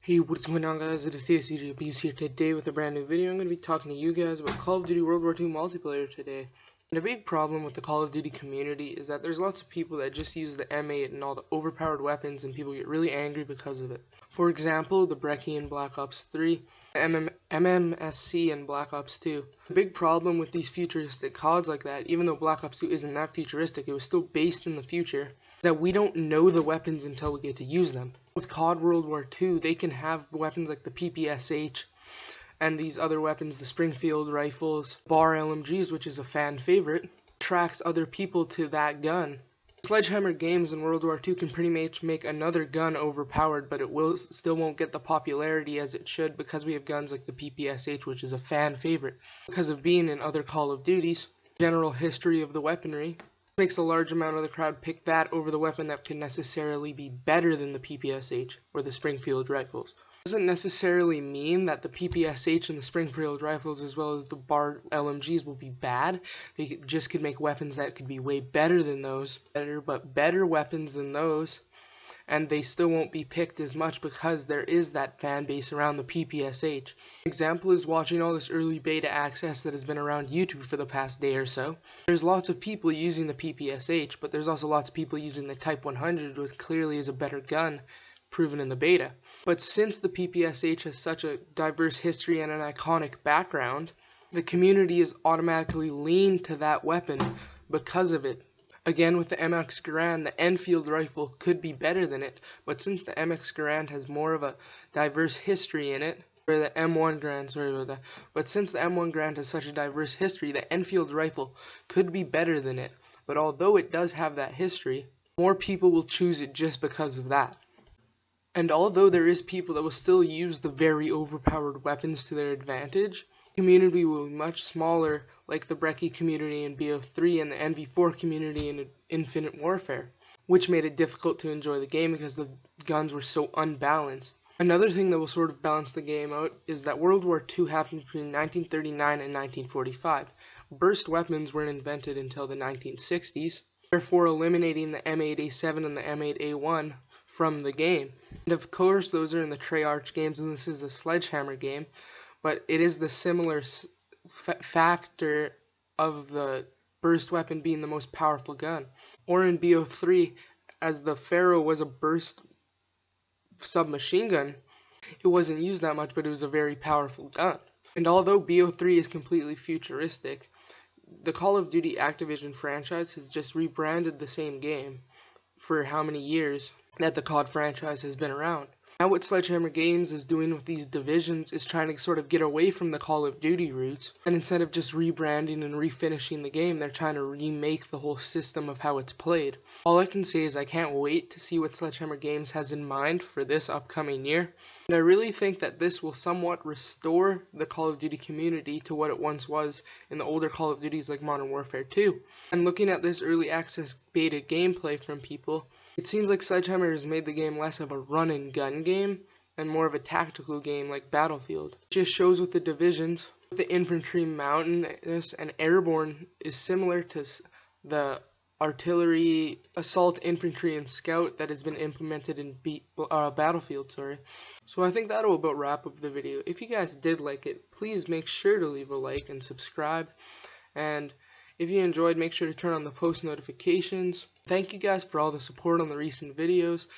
Hey, what's going on, guys? It is WW2 here today with a brand new video. I'm going to be talking to you guys about Call of Duty World War II multiplayer today. And a big problem with the Call of Duty community is that there's lots of people that just use the M8 and all the overpowered weapons, and people get really angry because of it. For example, the Brecci in Black Ops 3, MMSC in Black Ops 2. The big problem with these futuristic CODs like that, even though Black Ops 2 isn't that futuristic, it was still based in the future, that we don't know the weapons until we get to use them. With COD World War II, they can have weapons like the PPSH and these other weapons, the Springfield rifles, BAR LMGs, which is a fan favorite, attracts other people to that gun. Sledgehammer Games in World War II can pretty much make another gun overpowered, but it still won't get the popularity as it should because we have guns like the PPSH, which is a fan favorite. Because of being in other Call of Duties, general history of the weaponry makes a large amount of the crowd pick that over the weapon that can necessarily be better than the PPSH or the Springfield rifles. It doesn't necessarily mean that the PPSH and the Springfield rifles as well as the BAR LMGs will be bad. They just could make weapons that could be way better than those, better weapons than those, and they still won't be picked as much because there is that fan base around the PPSH. An example is watching all this early beta access that has been around YouTube for the past day or so. There's lots of people using the PPSH, but there's also lots of people using the Type 100, which clearly is a better gun, proven in the beta. But since the PPSH has such a diverse history and an iconic background, the community is automatically leaned to that weapon because of it. Again, with the MX Garand, the Enfield rifle could be better than it, but since the MX Garand has more of a diverse history in it, or the M1 Garand, sorry about that, but since the M1 Garand has such a diverse history, the Enfield rifle could be better than it. But although it does have that history, more people will choose it just because of that. And although there is people that will still use the very overpowered weapons to their advantage, the community will be much smaller, like the Brecci community in BO3 and the NV4 community in Infinite Warfare, which made it difficult to enjoy the game because the guns were so unbalanced. Another thing that will sort of balance the game out is that World War II happened between 1939 and 1945. Burst weapons weren't invented until the 1960s, therefore eliminating the M8A7 and the M8A1 from the game. And of course those are in the Treyarch games, and this is a Sledgehammer game, but it is the similar factor of the burst weapon being the most powerful gun. Or in BO3, as the Pharaoh was a burst submachine gun, it wasn't used that much, but it was a very powerful gun. And although BO3 is completely futuristic, the Call of Duty Activision franchise has just rebranded the same game for how many years that the COD franchise has been around. Now what Sledgehammer Games is doing with these divisions is trying to sort of get away from the Call of Duty roots, and instead of just rebranding and refinishing the game, they're trying to remake the whole system of how it's played. All I can say is I can't wait to see what Sledgehammer Games has in mind for this upcoming year, and I really think that this will somewhat restore the Call of Duty community to what it once was in the older Call of Duties like Modern Warfare 2. And looking at this early access beta gameplay from people, it seems like Sledgehammer has made the game less of a run-and-gun game and more of a tactical game like Battlefield. It just shows with the divisions, the infantry, mountainous, and airborne is similar to the artillery, assault, infantry, and scout that has been implemented in Battlefield. So I think that'll about wrap up the video. If you guys did like it, please make sure to leave a like and subscribe. And if you enjoyed, make sure to turn on the post notifications. Thank you guys for all the support on the recent videos.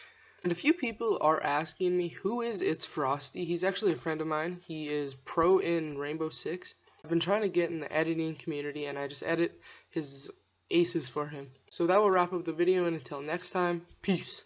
And a few people are asking me, who is It's Frosty? He's actually a friend of mine. He is pro in Rainbow Six. I've been trying to get in the editing community, and I just edit his aces for him. So that will wrap up the video, and until next time, peace.